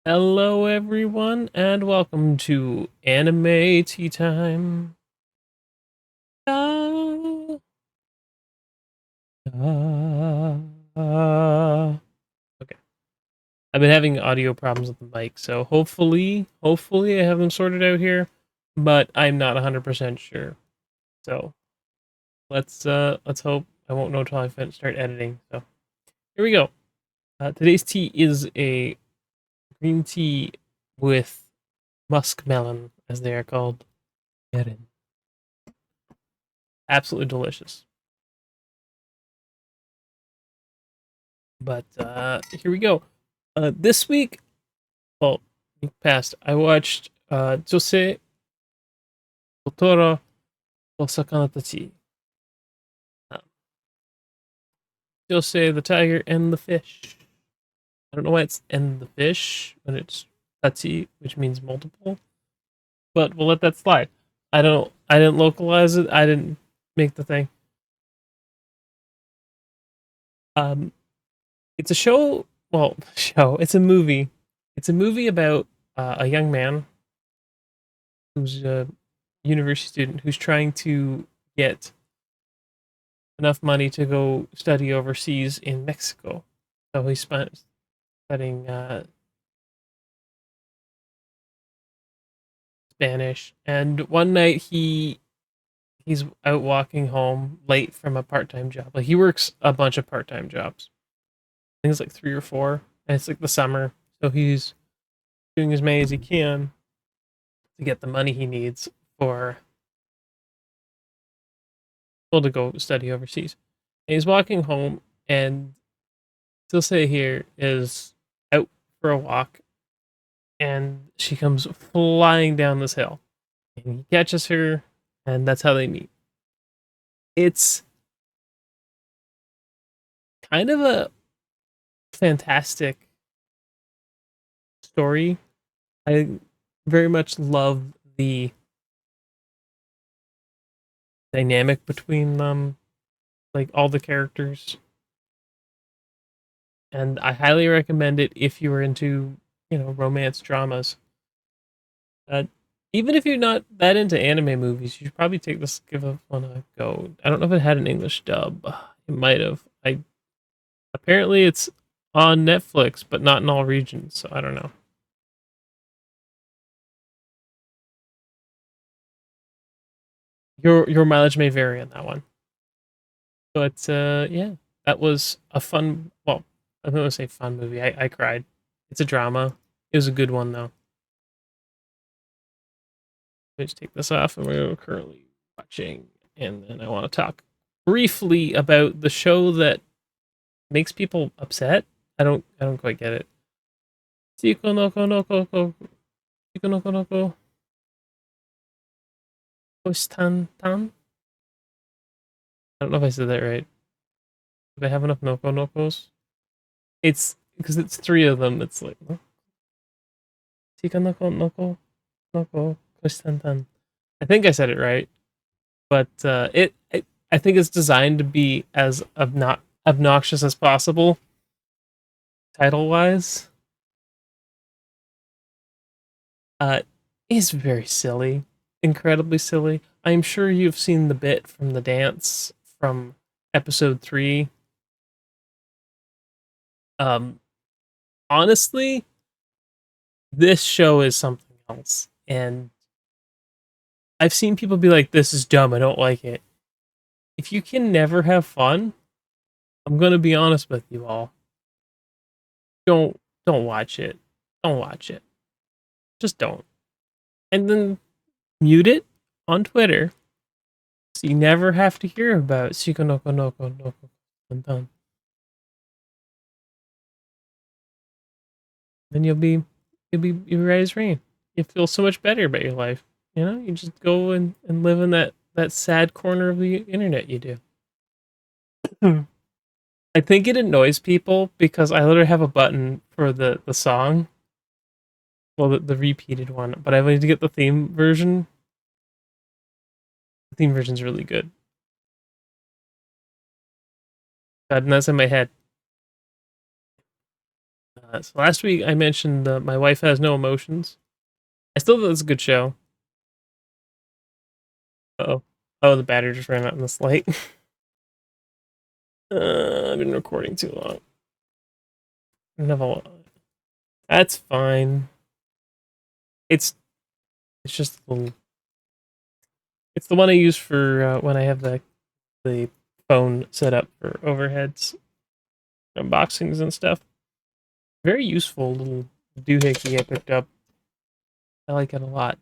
Hello, everyone, and welcome to Anime Tea Time. Ah, Okay, I've been having audio problems with the mic, so hopefully I have them sorted out here, but I'm not 100% sure. So let's hope I won't know until start editing. So here we go. Today's tea is a green tea with muskmelon, as they are called. Absolutely delicious. But here we go. This week, well, week past, I watched Josee Totoro Osakana Tachi. Uh, Josee the Tiger and the Fish. I don't know why it's and the fish when it's Tachi, which means multiple, but we'll let that slide. I didn't localize it. I didn't make the thing. Um, it's a show. Well, show. It's a movie. It's a movie about a young man who's a university student who's trying to get enough money to go study overseas in Mexico. So he spent studying Spanish. And one night he's out walking home late from a part time job. Like he works a bunch of part time jobs. I think it's like three or four, and it's like the summer, so he's doing as many as he can to get the money he needs for well to go study overseas. And he's walking home, and still say here is out for a walk, and she comes flying down this hill, and he catches her, and that's how they meet. It's kind of a fantastic story. I very much love the dynamic between them, like all the characters, and I highly recommend it if you are into, romance dramas. Uh, Even if you're not that into anime movies, you should probably give one a go. I don't know if it had an English dub. It might have. I Apparently it's on Netflix, but not in all regions. So I don't know. Your mileage may vary on that one, but yeah, that was a fun. Well, I'm gonna say fun movie. I cried. It's a drama. It was a good one though. Let me just take this off, and we're currently watching, and then I want to talk briefly about the show that makes people upset. I don't quite get it. Siko no ko no ko ko Siko no ko no ko Kostan tan. I don't know if I said that right. Did I have enough Noko Nokos? It's because it's three of them. It's like Siko no ko no ko no ko Kostan tan. I think I said it right, but I think it's designed to be as obnoxious as possible, title wise. Uh, is very silly, incredibly silly. I'm sure you've seen the bit from the dance from episode 3. Um, Honestly, this show is something else, and I've seen people be like, "This is dumb. I don't like it." If you can never have fun, I'm gonna be honest with you all. Don't watch it. Don't watch it. Just don't. And then mute it on Twitter, so you never have to hear about Shiko Noko Noko Noko. Then you'll be right as rain. You feel so much better about your life. You just go and live in that sad corner of the internet you do. I think it annoys people because I literally have a button for the song. Well, the repeated one, but I need to get the theme version. The theme version's really good. God, and that's in my head. So last week I mentioned My Wife Has No Emotions. I still think it's a good show. Oh, oh, the battery just ran out in this light. I've been recording too long. That's fine. It's it's just a little. It's the one I use for when I have the phone set up for overheads, unboxings and stuff. Very useful little doohickey I picked up. I like it a lot.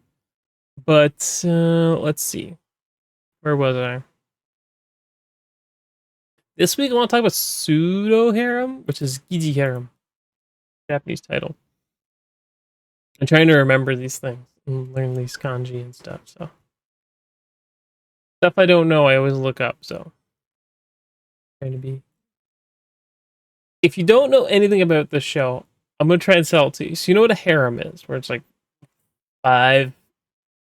But let's see. Where was I? This week I want to talk about pseudo harem, which is Giji harem, Japanese title. I'm trying to remember these things and learn these kanji and stuff. So stuff I don't know, I always look up. So trying to be. If you don't know anything about this show, I'm gonna try and sell it to you. So you know what a harem is, where it's like 5,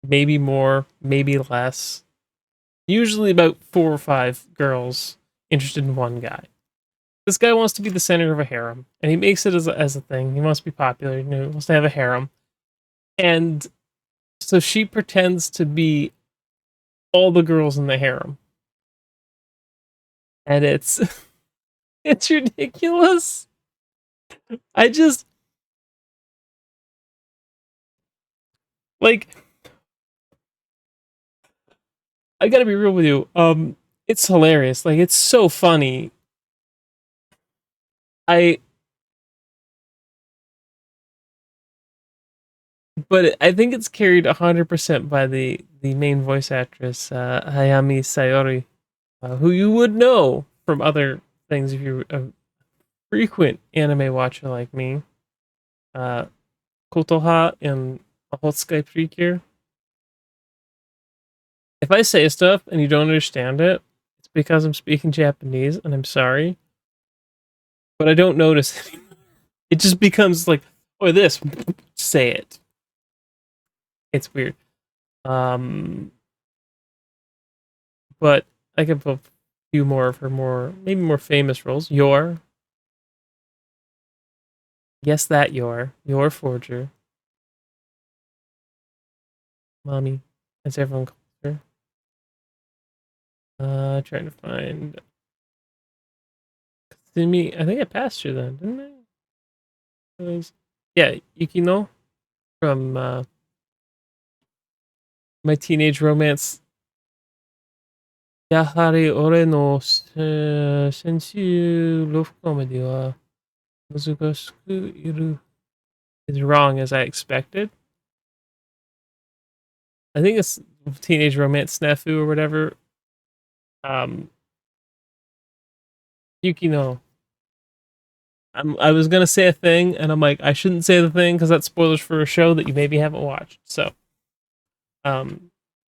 maybe more, maybe less. Usually about 4 or 5 girls interested in one guy. This guy wants to be the center of a harem, and he makes it as a thing. He wants to be popular. He wants to have a harem, and so she pretends to be all the girls in the harem, and it's it's ridiculous. I just like I gotta be real with you. It's hilarious. Like it's so funny. I but I think it's carried 100% by the main voice actress, Hayami Sayori, who you would know from other things if you're a frequent anime watcher like me. Uh, Kotoha and Ohotsukai Precure. If I say stuff and you don't understand it, it's because I'm speaking Japanese and I'm sorry. But I don't notice it anymore. It just becomes like, oh, this, say it. It's weird. Um, but I give a few more of her maybe more famous roles. Yes, that your forger, mommy, as everyone calls her. Trying to find Kasumi. I think I passed her then, didn't I? Yeah, Yukino from My Teenage Romance. やはり俺の先週6個目では難しくいる is wrong as I expected. I think it's Teenage Romance Snafu or whatever. Um, Yukino. I was gonna say a thing, and I'm like, I shouldn't say the thing because that's spoilers for a show that you maybe haven't watched. So, um,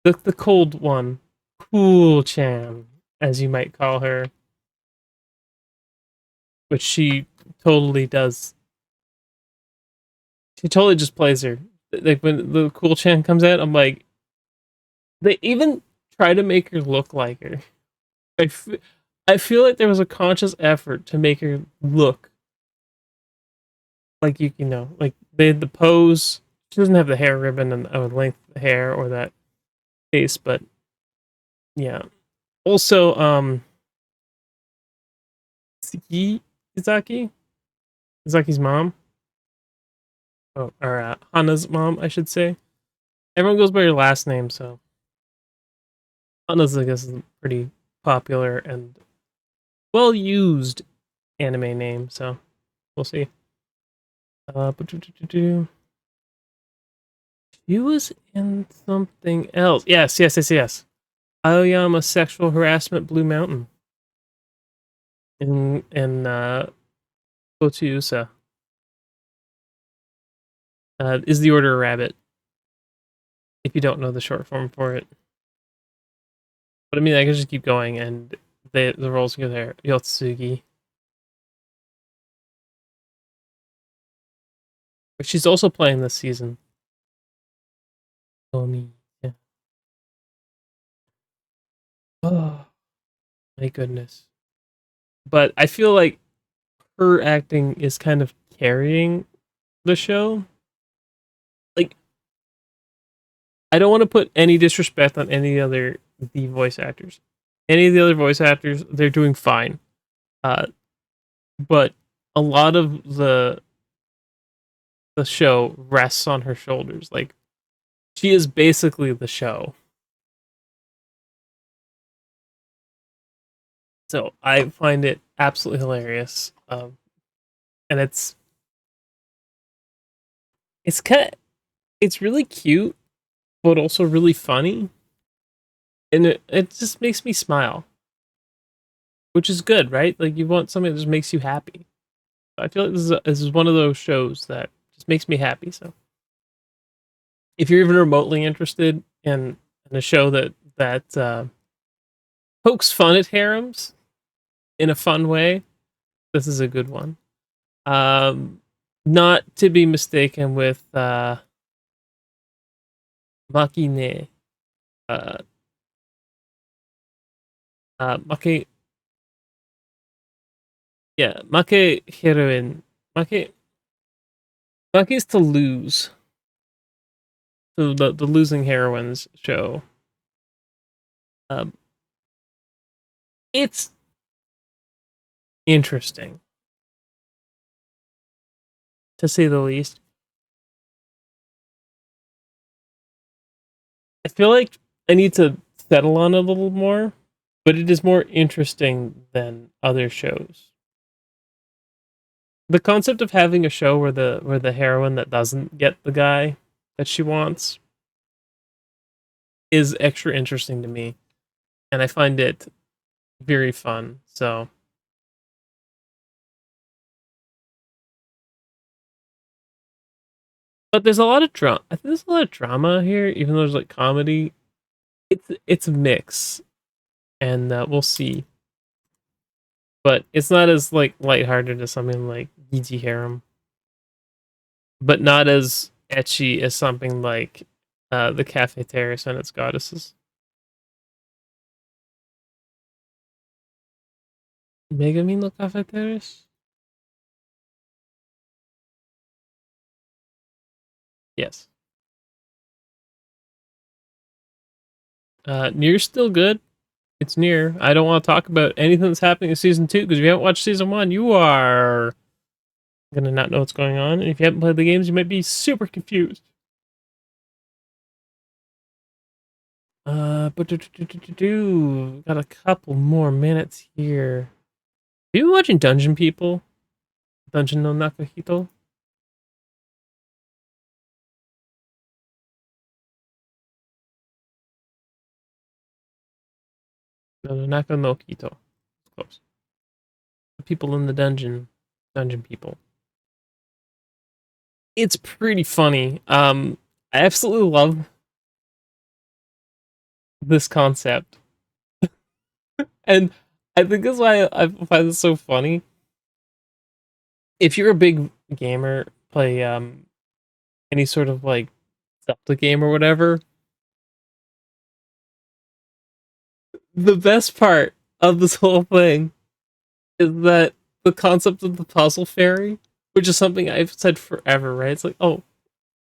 the cold one, Cool Chan, as you might call her, which she totally does. She totally just plays her. Like when the Cool Chan comes out, I'm like, they even try to make her look like her. I feel like there was a conscious effort to make her look like Yukino. Like they had the pose. She doesn't have the hair ribbon and length of the hair or that face, but yeah. Also, Izaki, Izaki's mom, or Hana's mom, I should say. Everyone goes by her last name, so Hana's, I guess, is a pretty popular and well used anime name. So we'll see. She was in something else. Yes. Aoyama Sexual Harassment Blue Mountain in Kochiusa. Is the Order of Rabbit, if you don't know the short form for it. But I mean, I can just keep going, and the roles go there. Yotsugi. But she's also playing this season. Omi. Yeah. Oh, my goodness. But I feel like her acting is kind of carrying the show. Like, I don't want to put any disrespect on any other the voice actors. Any of the other voice actors, they're doing fine. Uh, but a lot of the show rests on her shoulders. Like, she is basically the show. So I find it absolutely hilarious. And it's kind of, it's really cute, but also really funny, and it just makes me smile, which is good, right? Like, you want something that just makes you happy. I feel like this is one of those shows that just makes me happy. So if you're even remotely interested in a show that pokes fun at harems in a fun way, this is a good one. Um, Not to be mistaken with Makine. Uh, Make, yeah, Make heroine. Make Make's to lose. So the losing heroines show. Um, it's interesting to say the least. I feel like I need to settle on it a little more, but it is more interesting than other shows. The concept of having a show where the heroine that doesn't get the guy that she wants is extra interesting to me, and I find it very fun. So, but there's a lot of drama. I think there's a lot of drama here, even though there's like comedy. It's a mix, and we'll see. But it's not as like lighthearted as something like Gigi Harem, but not as etchy as something like the Cafe Terrace and its goddesses. Megami no Cafe Terrace? Yes. Near's still good. It's near. I don't want to talk about anything that's happening in season 2 because if you haven't watched season 1, you are gonna not know what's going on. And if you haven't played the games, you might be super confused. But got a couple more minutes here. Have you been watching Dungeon People? Dungeon no Nakahito? No, no, Naka no Kito. Close. The people in the dungeon. Dungeon People. It's pretty funny. I absolutely love this concept. And I think that's why I find this so funny. If you're a big gamer, play any sort of like Zelda game or whatever, the best part of this whole thing is that the concept of the puzzle fairy, which is something I've said forever, right? It's like, oh,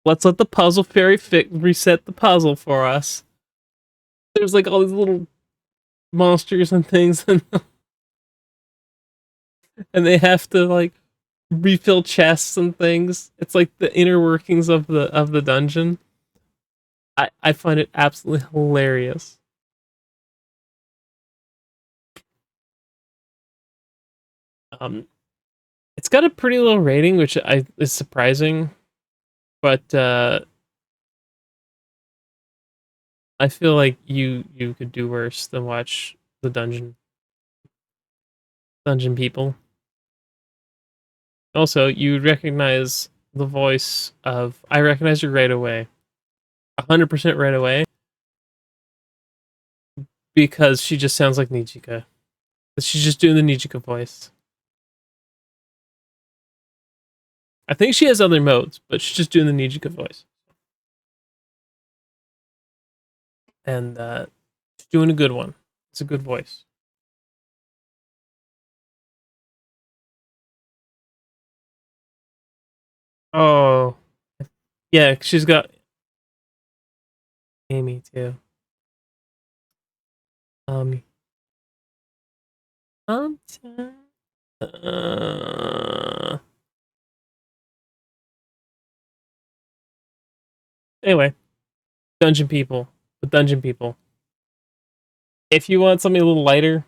let's let the puzzle fairy reset the puzzle for us. There's like all these little monsters and things, and they have to like refill chests and things. It's like the inner workings of the dungeon. I find it absolutely hilarious. Um, it's got a pretty low rating, which I is surprising, but I feel like you could do worse than watch the dungeon people. Also, you recognize the voice of I recognize her right away, 100% right away, because she just sounds like Nijika. She's just doing the Nijika voice. I think she has other modes, but she's just doing the Nijika voice, and she's doing a good one. It's a good voice. Oh, yeah, she's got Amy too. Um, um, uh, anyway, Dungeon People. The Dungeon People. If you want something a little lighter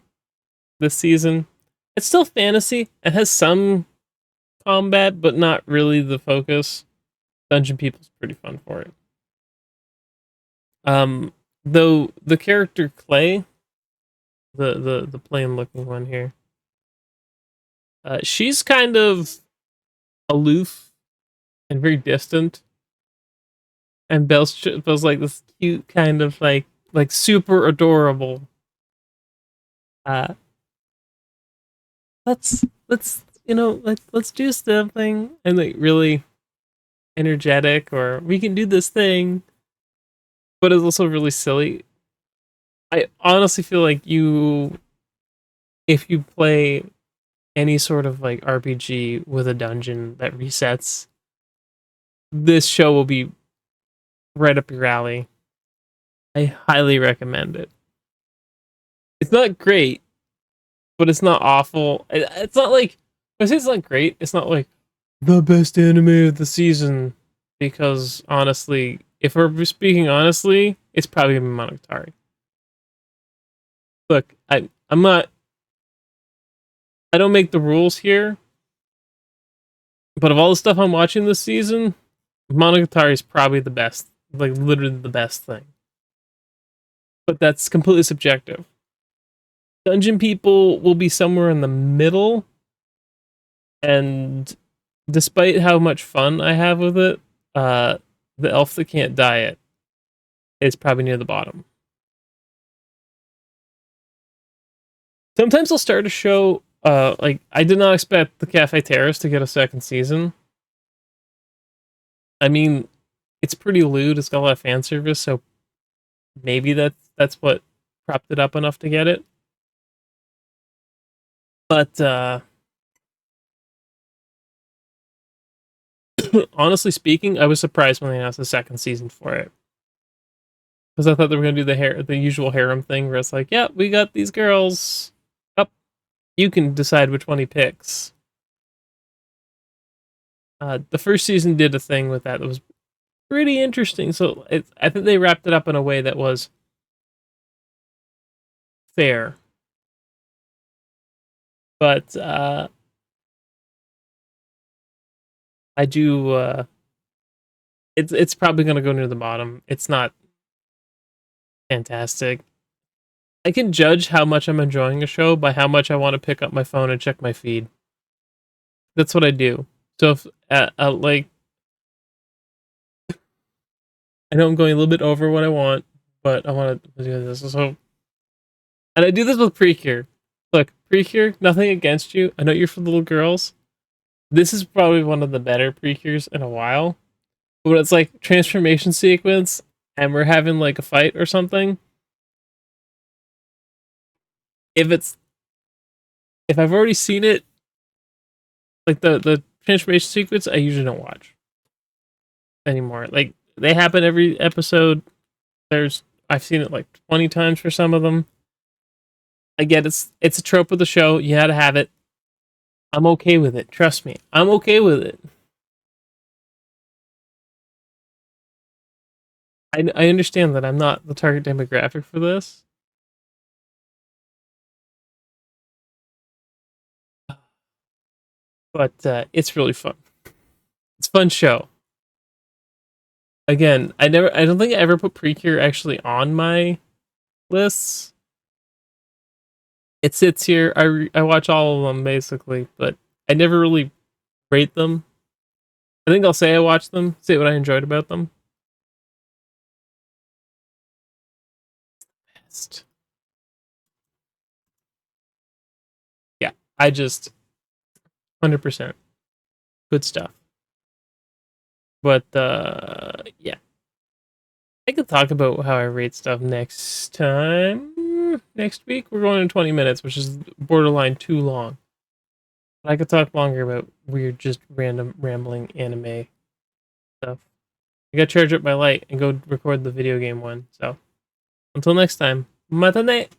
this season, it's still fantasy. It has some combat, but not really the focus. Dungeon People's pretty fun for it. Um, though the character Clay, the plain looking one here, she's kind of aloof and very distant, and Bell's like this cute kind of like super adorable. Uh, let's let's do something, and like really energetic, or we can do this thing, but it's also really silly. I honestly feel like if you play any sort of like RPG with a dungeon that resets, this show will be right up your alley. I highly recommend it. It's not great, but it's not awful. It's not like, when I say it's not great, it's not like the best anime of the season. Because honestly, if we're speaking honestly, it's probably gonna be Monogatari. Look, I'm not, I don't make the rules here, but of all the stuff I'm watching this season, Monogatari is probably the best, like literally the best thing. But that's completely subjective. Dungeon People will be somewhere in the middle, and despite how much fun I have with it, uh, the Elf That Can't Diet is probably near the bottom. Sometimes I'll start a show. Like I did not expect the Cafe Terrace to get a second season. I mean, it's pretty lewd. It's got a lot of fan service, so maybe that's what propped it up enough to get it. But honestly speaking, I was surprised when they announced the second season for it, because I thought they were gonna do the usual harem thing, where it's like, yeah, we got these girls. Up, you can decide which one he picks. The first season did a thing with that was pretty interesting. So I think they wrapped it up in a way that was fair. But I do. It's probably gonna go near the bottom. It's not fantastic. I can judge how much I'm enjoying a show by how much I want to pick up my phone and check my feed. That's what I do. So if like I know I'm going a little bit over what I want, but I want to do this. So, and I do this with Precure. Look, Precure, nothing against you. I know you're for little girls. This is probably one of the better Precures in a while. But it's like transformation sequence, and we're having like a fight or something. If it's if I've already seen it, like the transformation sequence, I usually don't watch anymore. Like they happen every episode. I've seen it like 20 times for some of them. I get it's a trope of the show. You had to have it. I'm okay with it. Trust me. I'm okay with it. I understand that I'm not the target demographic for this, but it's really fun. It's a fun show. Again, I don't think I ever put Precure actually on my lists. It sits here. I watch all of them basically, but I never really rate them. I think I'll say I watched them, say what I enjoyed about them. Best. Yeah, I just 100% good stuff. But yeah, I could talk about how I rate stuff next time. Next week we're going in 20 minutes, which is borderline too long. But I could talk longer about weird, just random rambling anime stuff. I gotta charge up my light and go record the video game one. So until next time, matane!